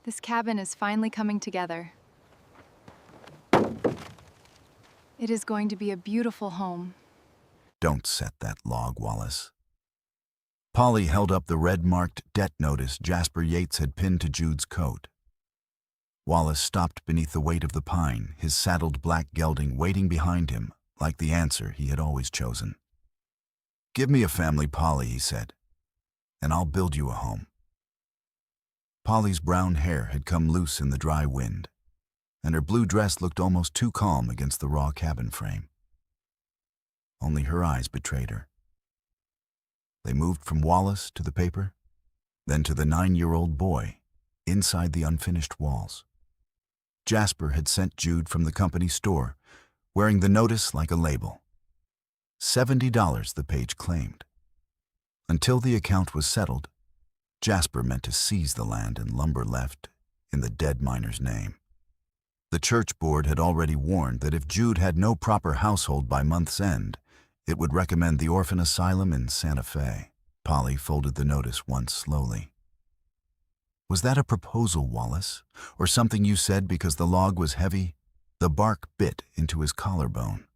This cabin is finally coming together. It is going to be a beautiful home. Don't set that log, Wallace. Polly held up the red-marked debt notice Jasper Yates had pinned to Jude's coat. Wallace stopped beneath the weight of the pine, his saddled black gelding waiting behind him, like the answer he had always chosen. "Give me a family, Polly," he said, "and I'll build you a home." Polly's brown hair had come loose in the dry wind, and her blue dress looked almost too calm against the raw cabin frame. Only her eyes betrayed her. They moved from Wallace to the paper, then to the 9-year-old boy, inside the unfinished walls. Jasper had sent Jude from the company store, wearing the notice like a label. $70 the page claimed. Until the account was settled, Jasper meant to seize the land and lumber left in the dead miner's name. The church board had already warned that if Jude had no proper household by month's end, it would recommend the orphan asylum in Santa Fe. Polly folded the notice once slowly. "Was that a proposal, Wallace, or something you said because the log was heavy?" The bark bit into his collarbone.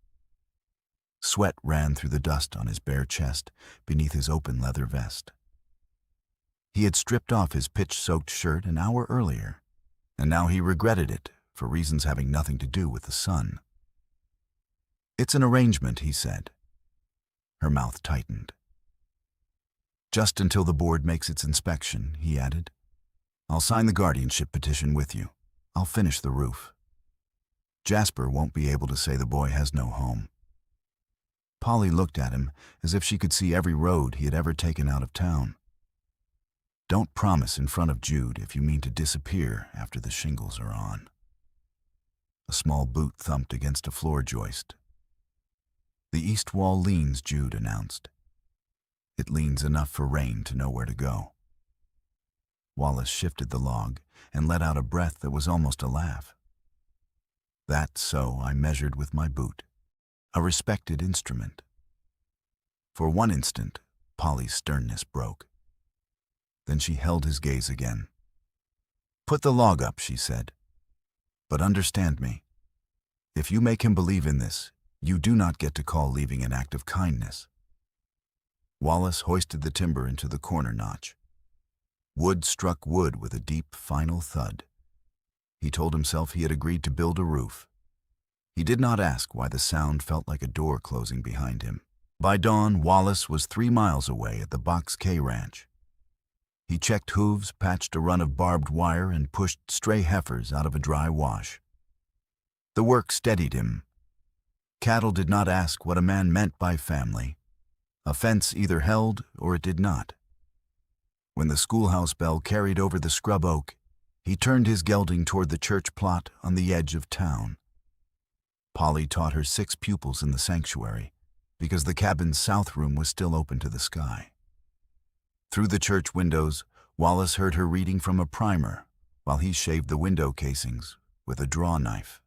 Sweat ran through the dust on his bare chest beneath his open leather vest. He had stripped off his pitch-soaked shirt an hour earlier, and now he regretted it for reasons having nothing to do with the sun. "It's an arrangement," he said. Her mouth tightened. "Just until the board makes its inspection," he added. "I'll sign the guardianship petition with you. I'll finish the roof. Jasper won't be able to say the boy has no home." Polly looked at him as if she could see every road he had ever taken out of town. "Don't promise in front of Jude if you mean to disappear after the shingles are on." A small boot thumped against a floor joist. "The east wall leans," Jude announced. "It leans enough for rain to know where to go." Wallace shifted the log and let out a breath that was almost a laugh. "That's so I measured with my boot. A respected instrument." For one instant, Polly's sternness broke. Then she held his gaze again. "Put the log up," she said. "But understand me. If you make him believe in this, you do not get to call leaving an act of kindness." Wallace hoisted the timber into the corner notch. Wood struck wood with a deep, final thud. He told himself he had agreed to build a roof. He did not ask why the sound felt like a door closing behind him. By dawn, Wallace was 3 miles away at the Box K Ranch. He checked hooves, patched a run of barbed wire, and pushed stray heifers out of a dry wash. The work steadied him. Cattle did not ask what a man meant by family. A fence either held or it did not. When the schoolhouse bell carried over the scrub oak, he turned his gelding toward the church plot on the edge of town. Polly taught her 6 pupils in the sanctuary, because the cabin's south room was still open to the sky. Through the church windows, Wallace heard her reading from a primer while he shaved the window casings with a draw knife.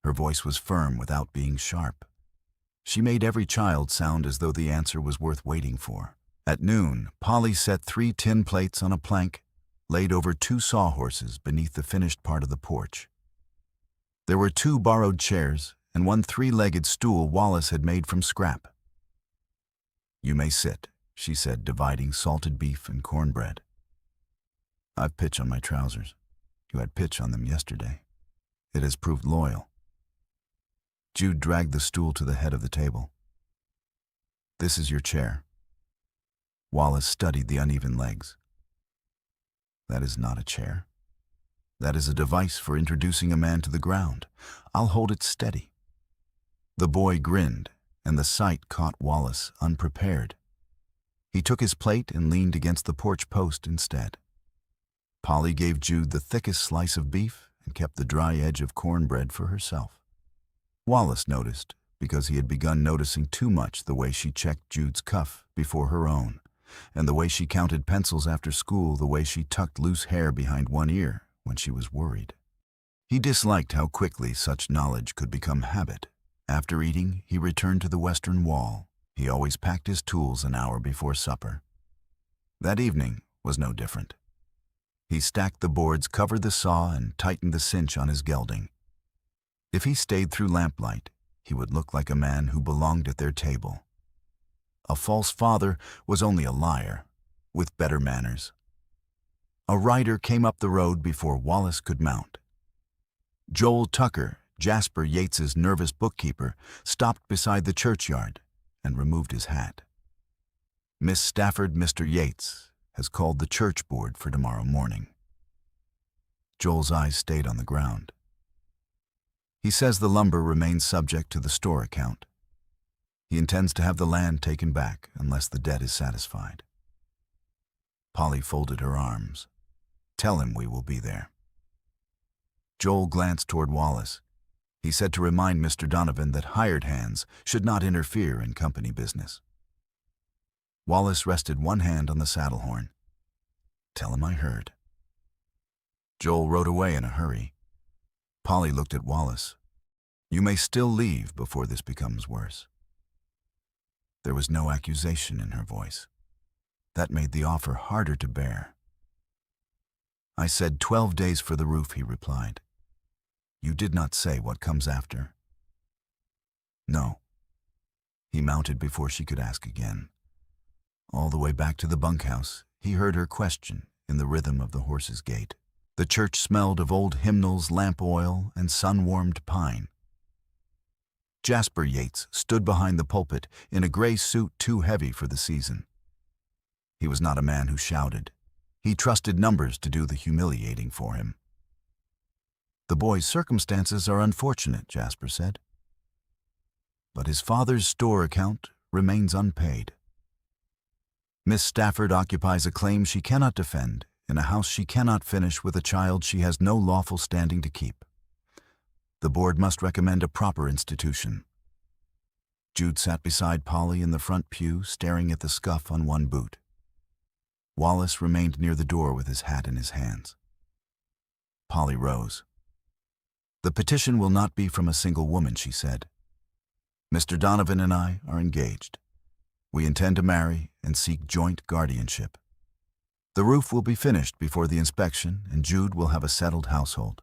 Her voice was firm without being sharp. She made every child sound as though the answer was worth waiting for. At noon, Polly set 3 tin plates on a plank, laid over 2 sawhorses beneath the finished part of the porch. There were 2 borrowed chairs and 1 3-legged stool Wallace had made from scrap. "You may sit," she said, dividing salted beef and cornbread. "I've pitch on my trousers. You had pitch on them yesterday. It has proved loyal." Jude dragged the stool to the head of the table. "This is your chair." Wallace studied the uneven legs. "That is not a chair. That is a device for introducing a man to the ground. I'll hold it steady." The boy grinned, and the sight caught Wallace unprepared. He took his plate and leaned against the porch post instead. Polly gave Jude the thickest slice of beef and kept the dry edge of cornbread for herself. Wallace noticed, because he had begun noticing too much the way she checked Jude's cuff before her own, and the way she counted pencils after school, the way she tucked loose hair behind one ear when she was worried. He disliked how quickly such knowledge could become habit. After eating, he returned to the western wall. He always packed his tools an hour before supper. That evening was no different. He stacked the boards, covered the saw, and tightened the cinch on his gelding. If he stayed through lamplight, he would look like a man who belonged at their table. A false father was only a liar, with better manners. A rider came up the road before Wallace could mount. Joel Tucker, Jasper Yates's nervous bookkeeper, stopped beside the churchyard and removed his hat. Miss Stafford, Mr. Yates, has called the church board for tomorrow morning. Joel's eyes stayed on the ground. He says the lumber remains subject to the store account. He intends to have the land taken back unless the debt is satisfied. Polly folded her arms. Tell him we will be there. Joel glanced toward Wallace. He said to remind Mr. Donovan that hired hands should not interfere in company business. Wallace rested one hand on the saddle horn. Tell him I heard. Joel rode away in a hurry. Polly looked at Wallace. You may still leave before this becomes worse. There was no accusation in her voice. That made the offer harder to bear. I said 12 days for the roof, he replied. You did not say what comes after. No. He mounted before she could ask again. All the way back to the bunkhouse, he heard her question in the rhythm of the horse's gait. The church smelled of old hymnals, lamp oil, and sun-warmed pine. Jasper Yates stood behind the pulpit in a gray suit too heavy for the season. He was not a man who shouted. He trusted numbers to do the humiliating for him. The boy's circumstances are unfortunate, Jasper said. But his father's store account remains unpaid. Miss Stafford occupies a claim she cannot defend in a house she cannot finish with a child she has no lawful standing to keep. The board must recommend a proper institution. Jude sat beside Polly in the front pew, staring at the scuff on one boot. Wallace remained near the door with his hat in his hands. Polly rose. The petition will not be from a single woman, she said. Mr. Donovan and I are engaged. We intend to marry and seek joint guardianship. The roof will be finished before the inspection, and Jude will have a settled household.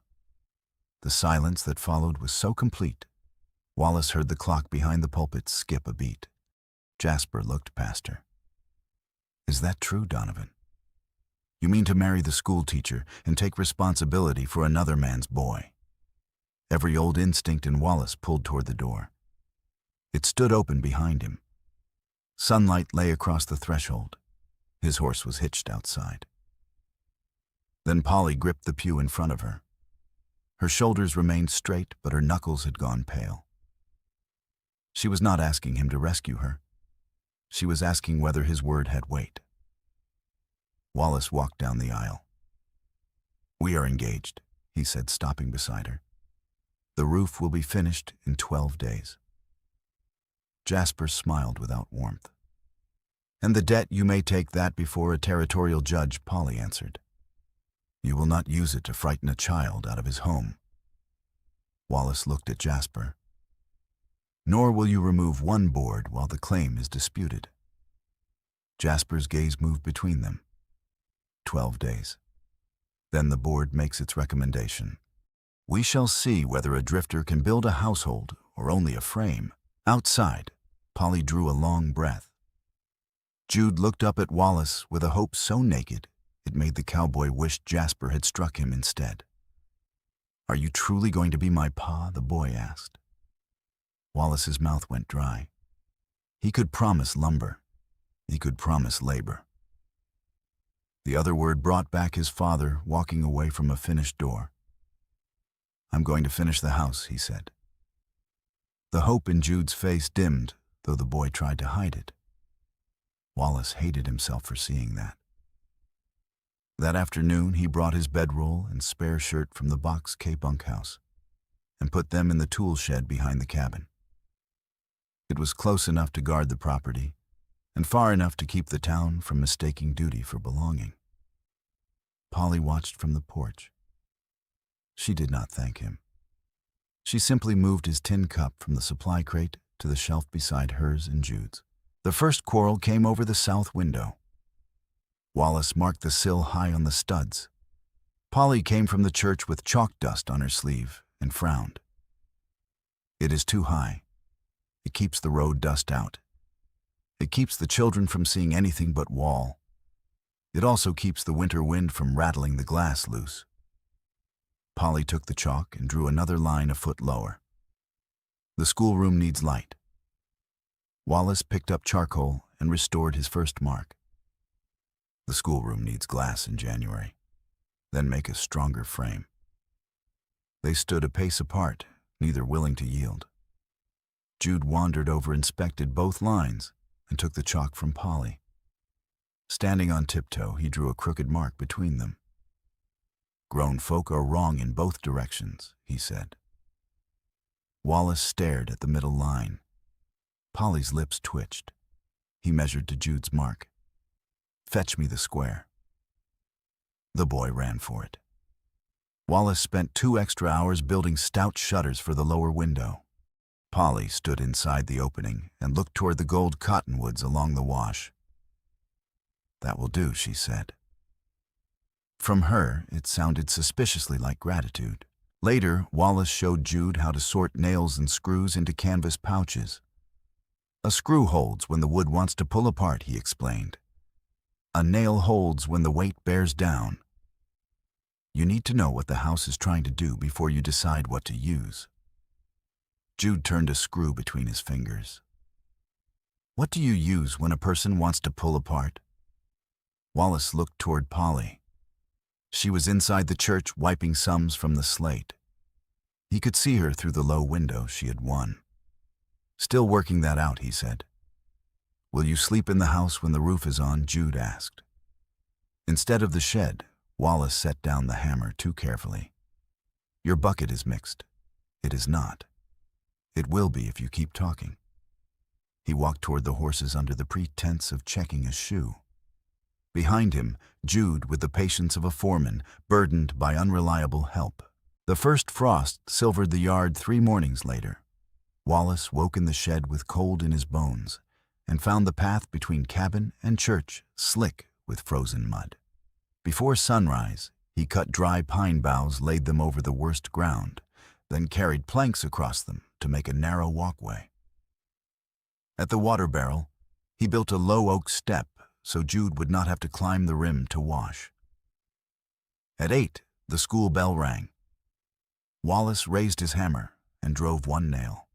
The silence that followed was so complete, Wallace heard the clock behind the pulpit skip a beat. Jasper looked past her. Is that true, Donovan? You mean to marry the school teacher and take responsibility for another man's boy? Every old instinct in Wallace pulled toward the door. It stood open behind him. Sunlight lay across the threshold. His horse was hitched outside. Then Polly gripped the pew in front of her. Her shoulders remained straight, but her knuckles had gone pale. She was not asking him to rescue her. She was asking whether his word had weight. Wallace walked down the aisle. We are engaged, he said, stopping beside her. The roof will be finished in 12 days. Jasper smiled without warmth. And the debt, you may take that before a territorial judge, Polly answered. You will not use it to frighten a child out of his home. Wallace looked at Jasper. Nor will you remove one board while the claim is disputed. Jasper's gaze moved between them. 12 days. Then the board makes its recommendation. We shall see whether a drifter can build a household or only a frame. Outside, Polly drew a long breath. Jude looked up at Wallace with a hope so naked it made the cowboy wish Jasper had struck him instead. Are you truly going to be my pa? The boy asked. Wallace's mouth went dry. He could promise lumber. He could promise labor. The other word brought back his father walking away from a finished door. I'm going to finish the house, he said. The hope in Jude's face dimmed, though the boy tried to hide it. Wallace hated himself for seeing that. That afternoon, he brought his bedroll and spare shirt from the Box K bunkhouse and put them in the tool shed behind the cabin. It was close enough to guard the property and far enough to keep the town from mistaking duty for belonging. Polly watched from the porch. She did not thank him. She simply moved his tin cup from the supply crate to the shelf beside hers and Jude's. The first quarrel came over the south window. Wallace marked the sill high on the studs, Polly came from the church with chalk dust on her sleeve and frowned. It is too high. It keeps the road dust out. It keeps the children from seeing anything but wall. It also keeps the winter wind from rattling the glass loose. Polly took the chalk and drew another line a foot lower. The schoolroom needs light. Wallace picked up charcoal and restored his first mark. The schoolroom needs glass in January. Then make a stronger frame. They stood a pace apart, neither willing to yield. Jude wandered over, inspected both lines, and took the chalk from Polly. Standing on tiptoe, he drew a crooked mark between them. "Grown folk are wrong in both directions," he said. Wallace stared at the middle line. Polly's lips twitched. He measured to Jude's mark. "Fetch me the square." The boy ran for it. Wallace spent 2 extra hours building stout shutters for the lower window. Polly stood inside the opening and looked toward the gold cottonwoods along the wash. "That will do," she said. From her, it sounded suspiciously like gratitude. Later, Wallace showed Jude how to sort nails and screws into canvas pouches. "A screw holds when the wood wants to pull apart," he explained. "A nail holds when the weight bears down. You need to know what the house is trying to do before you decide what to use." Jude turned a screw between his fingers. "What do you use when a person wants to pull apart?" Wallace looked toward Polly. She was inside the church wiping sums from the slate. He could see her through the low window she had won. "Still working that out," he said. "Will you sleep in the house when the roof is on?" Jude asked. Instead of the shed, Wallace set down the hammer too carefully. "Your bucket is mixed." "It is not." "It will be if you keep talking." He walked toward the horses under the pretense of checking a shoe. Behind him, Jude, with the patience of a foreman, burdened by unreliable help. The first frost silvered the yard 3 mornings later. Wallace woke in the shed with cold in his bones and found the path between cabin and church slick with frozen mud. Before sunrise, he cut dry pine boughs, laid them over the worst ground, then carried planks across them to make a narrow walkway. At the water barrel, he built a low oak step so Jude would not have to climb the rim to wash. At 8, the school bell rang. Wallace raised his hammer and drove one nail.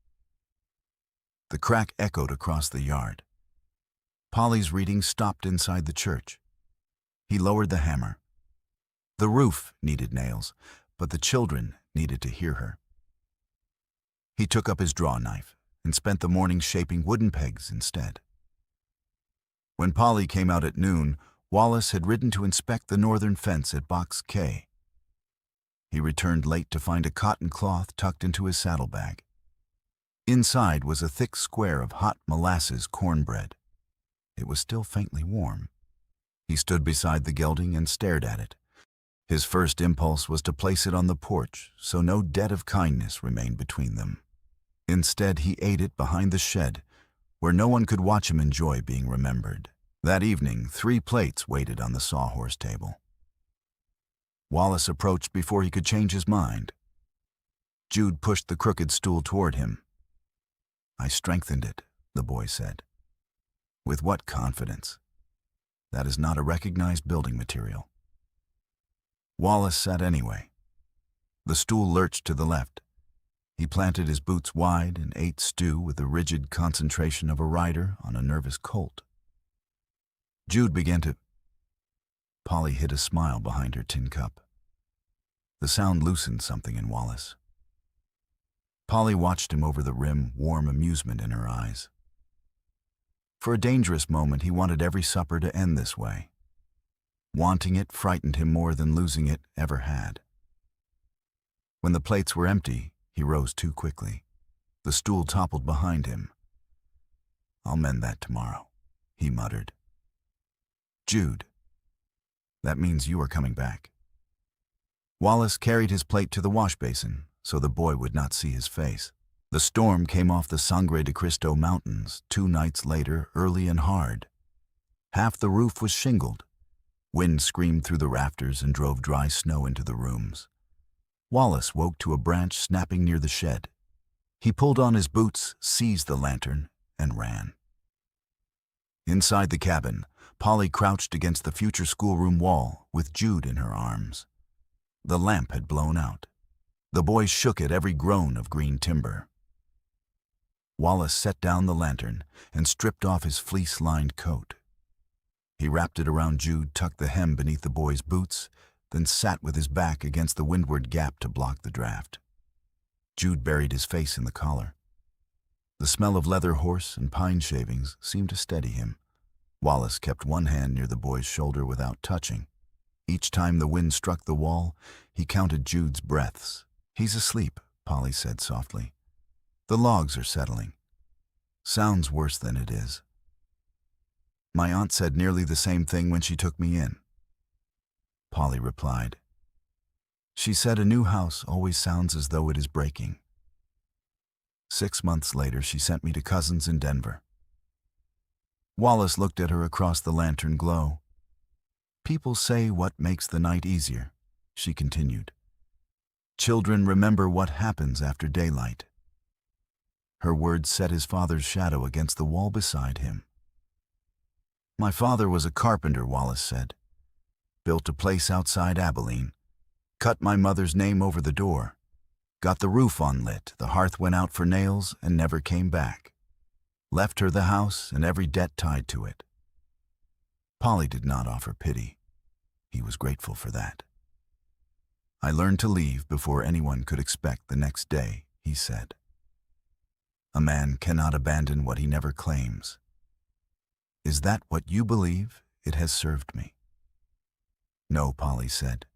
The crack echoed across the yard. Polly's reading stopped inside the church. He lowered the hammer. The roof needed nails, but the children needed to hear her. He took up his draw knife and spent the morning shaping wooden pegs instead. When Polly came out at noon, Wallace had ridden to inspect the northern fence at Box K. He returned late to find a cotton cloth tucked into his saddlebag. Inside was a thick square of hot molasses cornbread. It was still faintly warm. He stood beside the gelding and stared at it. His first impulse was to place it on the porch so no debt of kindness remained between them. Instead, he ate it behind the shed, where no one could watch him enjoy being remembered. That evening, 3 plates waited on the sawhorse table. Wallace approached before he could change his mind. Jude pushed the crooked stool toward him. "I strengthened it," the boy said. "With what confidence? That is not a recognized building material." Wallace sat anyway. The stool lurched to the left. He planted his boots wide and ate stew with the rigid concentration of a rider on a nervous colt. Jude began to... Polly hid a smile behind her tin cup. The sound loosened something in Wallace. Polly watched him over the rim, warm amusement in her eyes. For a dangerous moment, he wanted every supper to end this way. Wanting it frightened him more than losing it ever had. When the plates were empty, he rose too quickly. The stool toppled behind him. "I'll mend that tomorrow," he muttered. "Jude, that means you are coming back." Wallace carried his plate to the wash basin so the boy would not see his face. The storm came off the Sangre de Cristo Mountains 2 nights later, early and hard. Half the roof was shingled. Wind screamed through the rafters and drove dry snow into the rooms. Wallace woke to a branch snapping near the shed. He pulled on his boots, seized the lantern, and ran. Inside the cabin, Polly crouched against the future schoolroom wall with Jude in her arms. The lamp had blown out. The boys shook at every groan of green timber. Wallace set down the lantern and stripped off his fleece-lined coat. He wrapped it around Jude, tucked the hem beneath the boy's boots, then sat with his back against the windward gap to block the draft. Jude buried his face in the collar. The smell of leather horse and pine shavings seemed to steady him. Wallace kept one hand near the boy's shoulder without touching. Each time the wind struck the wall, he counted Jude's breaths. "He's asleep," Polly said softly. "The logs are settling. Sounds worse than it is. My aunt said nearly the same thing when she took me in." Polly replied. "She said a new house always sounds as though it is breaking." 6 months later, she sent me to cousins in Denver. Wallace looked at her across the lantern glow. "People say what makes the night easier," she continued. "Children remember what happens after daylight." Her words set his father's shadow against the wall beside him. "My father was a carpenter," Wallace said. "Built a place outside Abilene. Cut my mother's name over the door. Got the roof unlit, the hearth went out for nails and never came back. Left her the house and every debt tied to it." Polly did not offer pity. He was grateful for that. "I learned to leave before anyone could expect the next day," he said. "A man cannot abandon what he never claims. Is that what you believe? It has served me." "No," Polly said.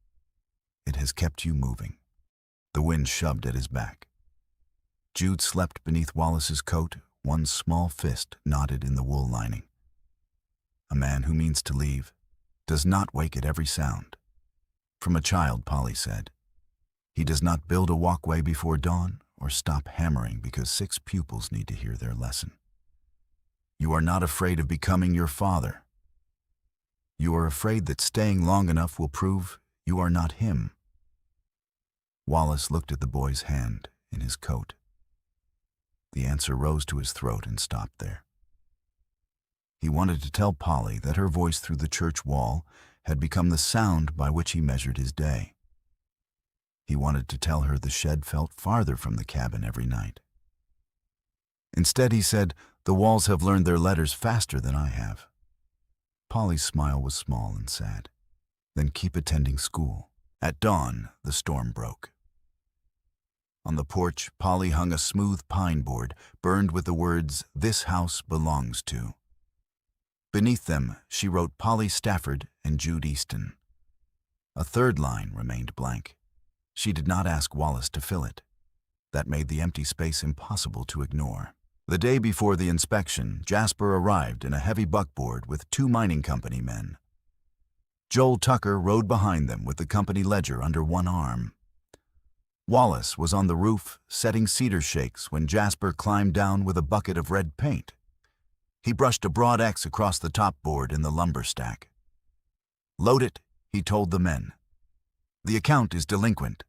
"It has kept you moving." The wind shoved at his back. Jude slept beneath Wallace's coat, one small fist knotted in the wool lining. A man who means to leave does not wake at every sound. From a child, Polly said. He does not build a walkway before dawn or stop hammering because 6 pupils need to hear their lesson. You are not afraid of becoming your father. You are afraid that staying long enough will prove you are not him. Wallace looked at the boy's hand in his coat. The answer rose to his throat and stopped there. He wanted to tell Polly that her voice through the church wall had become the sound by which he measured his day. He wanted to tell her the shed felt farther from the cabin every night. Instead, he said, "The walls have learned their letters faster than I have." Polly's smile was small and sad. "Then keep attending school." At dawn, the storm broke. On the porch, Polly hung a smooth pine board burned with the words, "This house belongs to." Beneath them, she wrote Polly Stafford and Jude Easton. A third line remained blank. She did not ask Wallace to fill it. That made the empty space impossible to ignore. The day before the inspection, Jasper arrived in a heavy buckboard with 2 mining company men. Joel Tucker rode behind them with the company ledger under one arm. Wallace was on the roof setting cedar shakes when Jasper climbed down with a bucket of red paint. He brushed a broad X across the top board in the lumber stack. "Load it," he told the men. "The account is delinquent.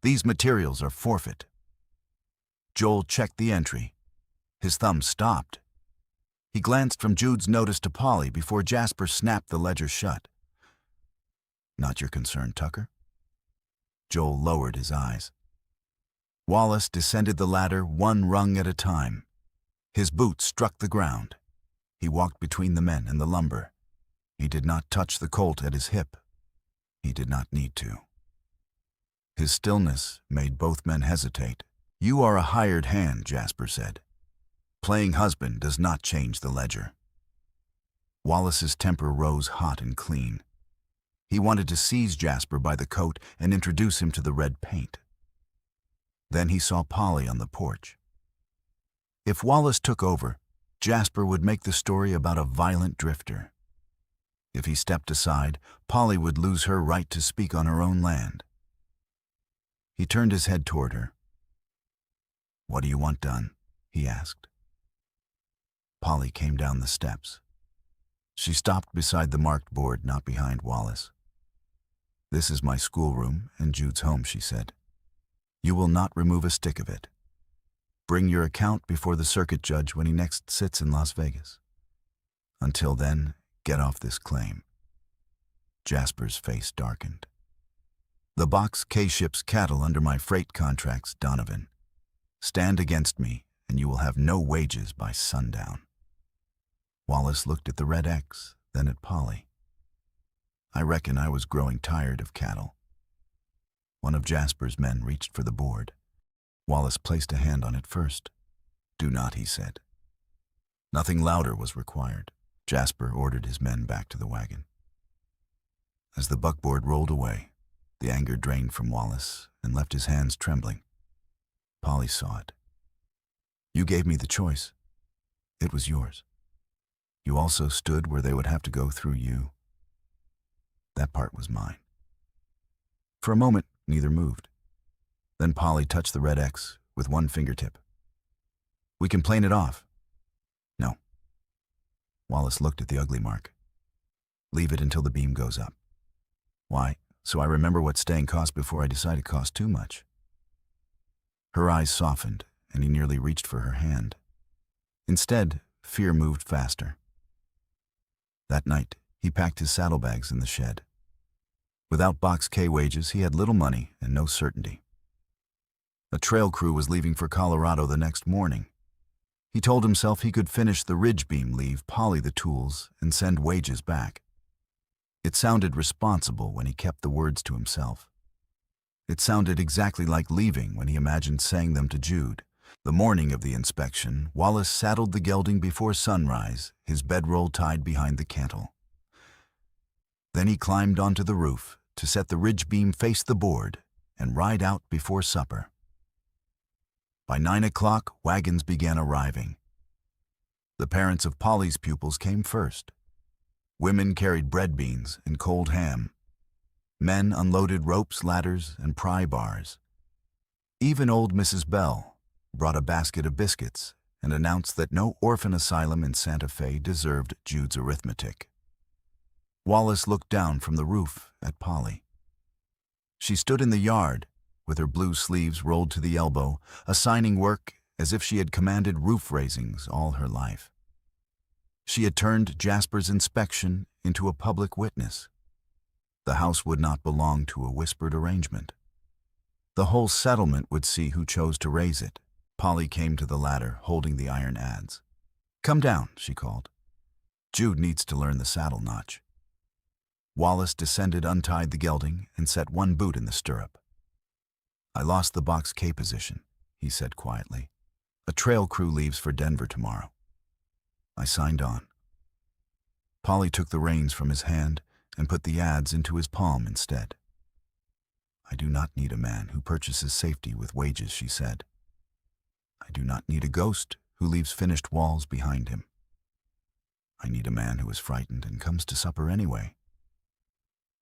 These materials are forfeit." Joel checked the entry. His thumb stopped. He glanced from Jude's notice to Polly before Jasper snapped the ledger shut. "Not your concern, Tucker." Joel lowered his eyes. Wallace descended the ladder one rung at a time. His boots struck the ground. He walked between the men and the lumber. He did not touch the colt at his hip. He did not need to. His stillness made both men hesitate. "You are a hired hand," Jasper said. "Playing husband does not change the ledger." Wallace's temper rose hot and clean. He wanted to seize Jasper by the coat and introduce him to the red paint. Then he saw Polly on the porch. If Wallace took over, Jasper would make the story about a violent drifter. If he stepped aside, Polly would lose her right to speak on her own land. He turned his head toward her. "What do you want done?" he asked. Polly came down the steps. She stopped beside the marked board, not behind Wallace. "This is my schoolroom and Jude's home," she said. "You will not remove a stick of it. Bring your account before the circuit judge when he next sits in Las Vegas. Until then, get off this claim." Jasper's face darkened. "The Box K ships cattle under my freight contracts, Donovan. Stand against me, and you will have no wages by sundown." Wallace looked at the red X, then at Polly. "I reckon I was growing tired of cattle." One of Jasper's men reached for the board. Wallace placed a hand on it first. "Do not," he said. Nothing louder was required. Jasper ordered his men back to the wagon. As the buckboard rolled away, the anger drained from Wallace and left his hands trembling. Polly saw it. "You gave me the choice. It was yours. You also stood where they would have to go through you. That part was mine." For a moment, neither moved. Then Polly touched the red X with one fingertip. "We can plane it off." "No." Wallace looked at the ugly mark. "Leave it until the beam goes up." "Why? So I remember what staying cost before I decide it cost too much." Her eyes softened, and he nearly reached for her hand. Instead, fear moved faster. That night, he packed his saddlebags in the shed. Without Box K wages, he had little money and no certainty. A trail crew was leaving for Colorado the next morning. He told himself he could finish the ridge beam, leave Polly the tools, and send wages back. It sounded responsible when he kept the words to himself. It sounded exactly like leaving when he imagined saying them to Jude. The morning of the inspection, Wallace saddled the gelding before sunrise, his bedroll tied behind the cantle. Then he climbed onto the roof to set the ridge beam face the board and ride out before supper. By 9 o'clock, wagons began arriving. The parents of Polly's pupils came first. Women carried bread beans and cold ham. Men unloaded ropes, ladders, and pry bars. Even old Mrs. Bell brought a basket of biscuits and announced that no orphan asylum in Santa Fe deserved Jude's arithmetic. Wallace looked down from the roof at Polly. She stood in the yard, with her blue sleeves rolled to the elbow, assigning work as if she had commanded roof raisings all her life. She had turned Jasper's inspection into a public witness. The house would not belong to a whispered arrangement. The whole settlement would see who chose to raise it. Polly came to the ladder, holding the iron adze. "Come down," she called. "Jude needs to learn the saddle notch." Wallace descended, untied the gelding, and set one boot in the stirrup. "I lost the Box K position," he said quietly. "A trail crew leaves for Denver tomorrow." I signed on. Polly took the reins from his hand and put the adze into his palm instead. "I do not need a man who purchases safety with wages," she said. "I do not need a ghost who leaves finished walls behind him. I need a man who is frightened and comes to supper anyway.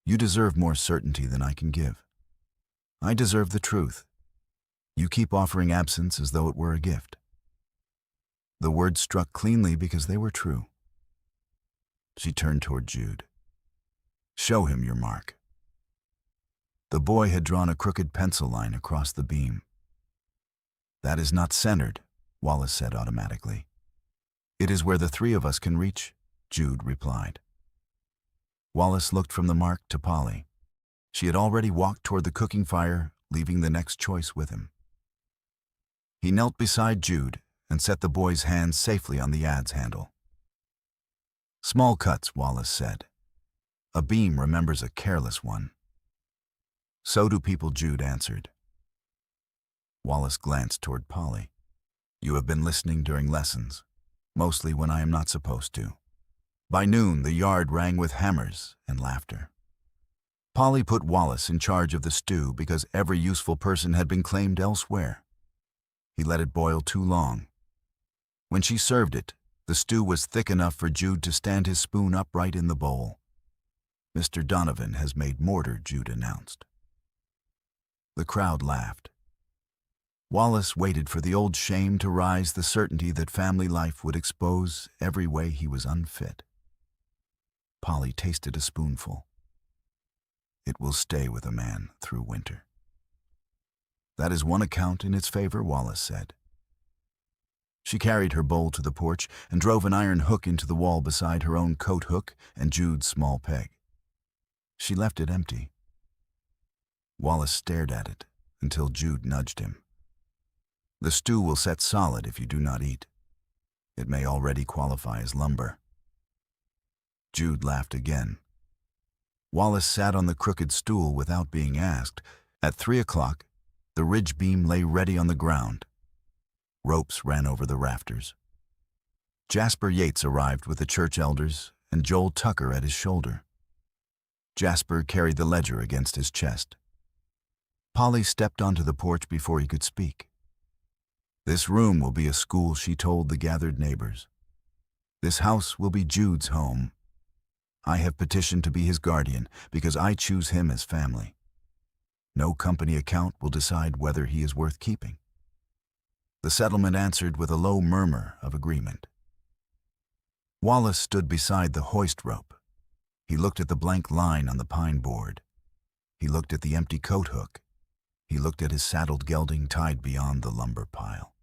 You deserve more certainty than I can give. I deserve the truth. You keep offering absence as though it were a gift." The words struck cleanly because they were true. She turned toward Jude. "Show him your mark." The boy had drawn a crooked pencil line across the beam. "That is not centered," Wallace said automatically. "It is where the three of us can reach," Jude replied. Wallace looked from the mark to Polly. She had already walked toward the cooking fire, leaving the next choice with him. He knelt beside Jude and set the boy's hands safely on the adze handle. "Small cuts," Wallace said. "A beam remembers a careless one." "So do people," Jude answered. Wallace glanced toward Polly. "You have been listening during lessons, mostly when I am not supposed to." By noon, the yard rang with hammers and laughter. Polly put Wallace in charge of the stew because every useful person had been claimed elsewhere. He let it boil too long. When she served it, the stew was thick enough for Jude to stand his spoon upright in the bowl. "Mr. Donovan has made mortar," Jude announced. The crowd laughed. Wallace waited for the old shame to rise, the certainty that family life would expose every way he was unfit. Polly tasted a spoonful. It will stay with a man through winter. That is one account in its favor, Wallace said. She carried her bowl to the porch and drove an iron hook into the wall beside her own coat hook and Jude's small peg. She left it empty. Wallace stared at it until Jude nudged him. The stew will set solid if you do not eat. It may already qualify as lumber. Jude laughed again. Wallace sat on the crooked stool without being asked. At 3 o'clock, the ridge beam lay ready on the ground. Ropes ran over the rafters. Jasper Yates arrived with the church elders and Joel Tucker at his shoulder. Jasper carried the ledger against his chest. Polly stepped onto the porch before he could speak. This room will be a school, she told the gathered neighbors. This house will be Jude's home. I have petitioned to be his guardian because I choose him as family. No company account will decide whether he is worth keeping. The settlement answered with a low murmur of agreement. Wallace stood beside the hoist rope. He looked at the blank line on the pine board. He looked at the empty coat hook. He looked at his saddled gelding tied beyond the lumber pile.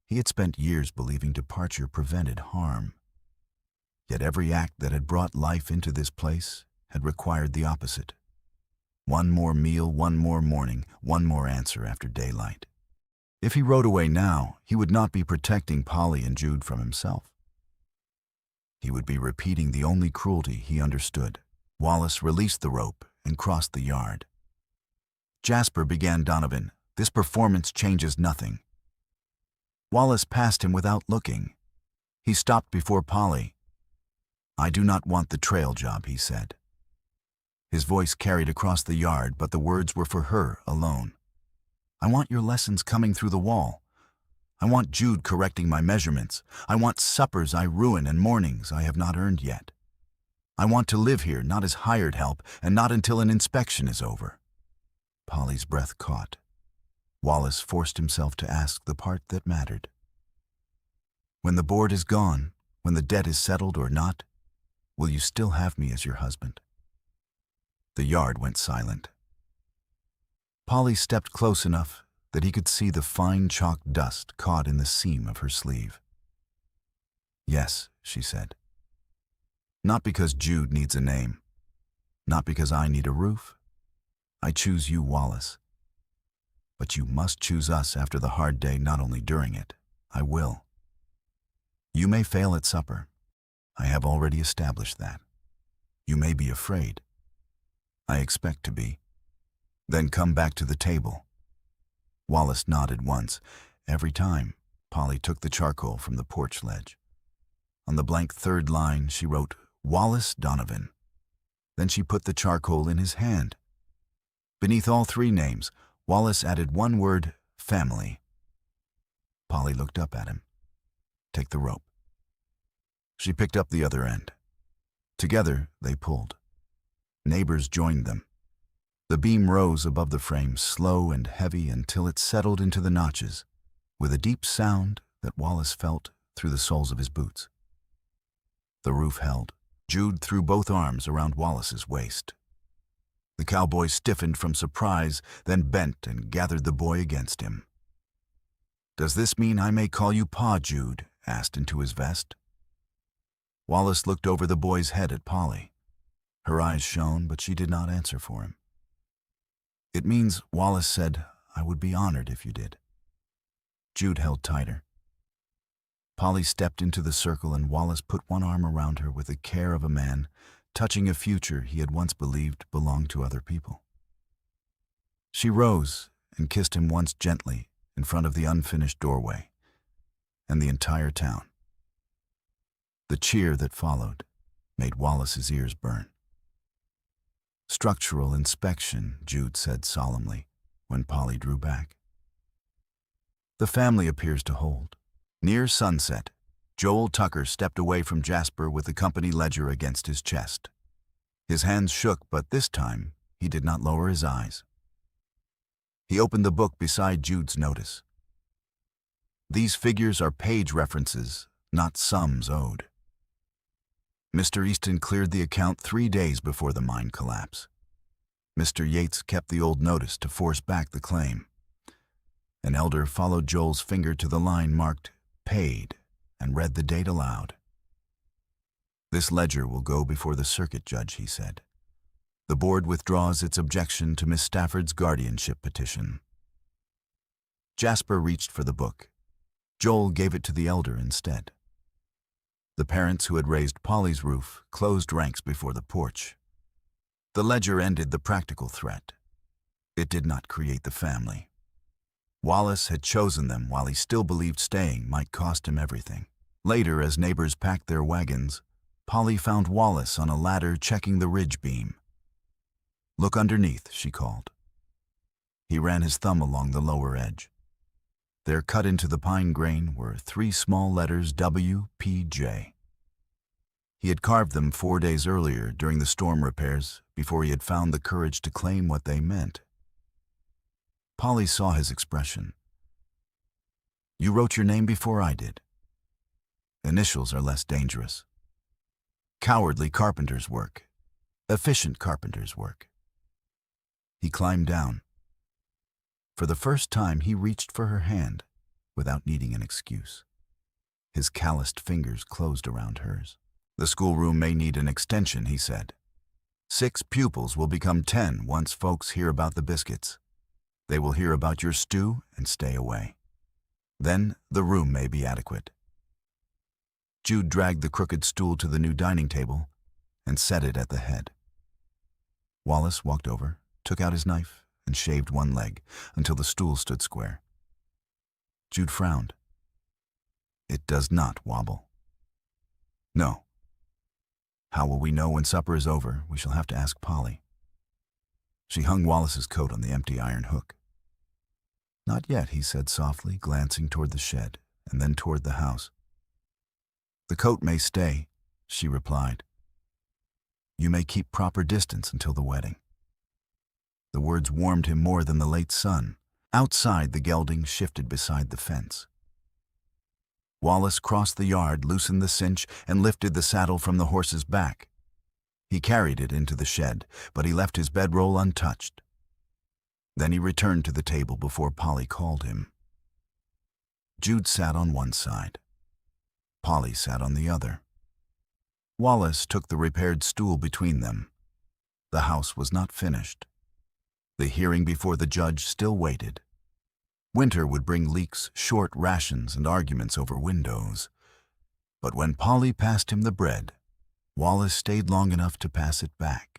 He had spent years believing departure prevented harm. Yet every act that had brought life into this place had required the opposite. One more meal, one more morning, one more answer after daylight. If he rode away now, he would not be protecting Polly and Jude from himself. He would be repeating the only cruelty he understood. Wallace released the rope and crossed the yard. Jasper, began Donovan, this performance changes nothing. Wallace passed him without looking. He stopped before Polly. I do not want the trail job, he said. His voice carried across the yard, but the words were for her alone. I want your lessons coming through the wall. I want Jude correcting my measurements. I want suppers I ruin and mornings I have not earned yet. I want to live here, not as hired help, and not until an inspection is over. Polly's breath caught. Wallace forced himself to ask the part that mattered. When the board is gone, when the debt is settled or not, will you still have me as your husband? The yard went silent. Polly stepped close enough that he could see the fine chalk dust caught in the seam of her sleeve. Yes, she said. Not because Jude needs a name. Not because I need a roof. I choose you, Wallace. But you must choose us after the hard day, not only during it. I will. You may fail at supper. I have already established that. You may be afraid. I expect to be. Then come back to the table. Wallace nodded once. Every time, Polly took the charcoal from the porch ledge. On the blank third line, she wrote, Wallace Donovan. Then she put the charcoal in his hand. Beneath all 3 names, Wallace added one word, family. Polly looked up at him. Take the rope. She picked up the other end. Together, they pulled. Neighbors joined them. The beam rose above the frame, slow and heavy, until it settled into the notches, with a deep sound that Wallace felt through the soles of his boots. The roof held. Jude threw both arms around Wallace's waist. The cowboy stiffened from surprise, then bent and gathered the boy against him. Does this mean I may call you Pa, Jude? Asked into his vest. Wallace looked over the boy's head at Polly. Her eyes shone, but she did not answer for him. It means, Wallace said, I would be honored if you did. Jude held tighter. Polly stepped into the circle and Wallace put one arm around her with the care of a man, touching a future he had once believed belonged to other people. She rose and kissed him once gently in front of the unfinished doorway, and the entire town. The cheer that followed made Wallace's ears burn. Structural inspection, Jude said solemnly when Polly drew back. The family appears to hold. Near sunset, Joel Tucker stepped away from Jasper with the company ledger against his chest. His hands shook, but this time he did not lower his eyes. He opened the book beside Jude's notice. These figures are page references, not sums owed. Mr. Easton cleared the account 3 days before the mine collapse. Mr. Yates kept the old notice to force back the claim. An elder followed Joel's finger to the line marked "Paid" and read the date aloud. "This ledger will go before the circuit judge," he said. "The board withdraws its objection to Miss Stafford's guardianship petition." Jasper reached for the book. Joel gave it to the elder instead. The parents who had raised Polly's roof closed ranks before the porch. The ledger ended the practical threat. It did not create the family. Wallace had chosen them while he still believed staying might cost him everything. Later, as neighbors packed their wagons, Polly found Wallace on a ladder checking the ridge beam. "Look underneath," she called. He ran his thumb along the lower edge. There, cut into the pine grain, were 3 small letters WPJ. He had carved them 4 days earlier during the storm repairs, before he had found the courage to claim what they meant. Polly saw his expression. "You wrote your name before I did. Initials are less dangerous. Cowardly carpenter's work. Efficient carpenter's work." He climbed down. For the first time, he reached for her hand without needing an excuse. His calloused fingers closed around hers. "The schoolroom may need an extension," he said. 6 pupils will become 10 once folks hear about the biscuits. They will hear about your stew and stay away. Then the room may be adequate." Jude dragged the crooked stool to the new dining table and set it at the head. Wallace walked over, took out his knife, and shaved one leg until the stool stood square. Jude frowned. "It does not wobble." "No. How will we know when supper is over? We shall have to ask Polly." She hung Wallace's coat on the empty iron hook. "Not yet," he said softly, glancing toward the shed and then toward the house. "The coat may stay," she replied. "You may keep proper distance until the wedding." The words warmed him more than the late sun. Outside, the gelding shifted beside the fence. Wallace crossed the yard, loosened the cinch, and lifted the saddle from the horse's back. He carried it into the shed, but he left his bedroll untouched. Then he returned to the table before Polly called him. Jude sat on one side. Polly sat on the other. Wallace took the repaired stool between them. The house was not finished. The hearing before the judge still waited. Winter would bring leaks, short rations, and arguments over windows. But when Polly passed him the bread, Wallace stayed long enough to pass it back.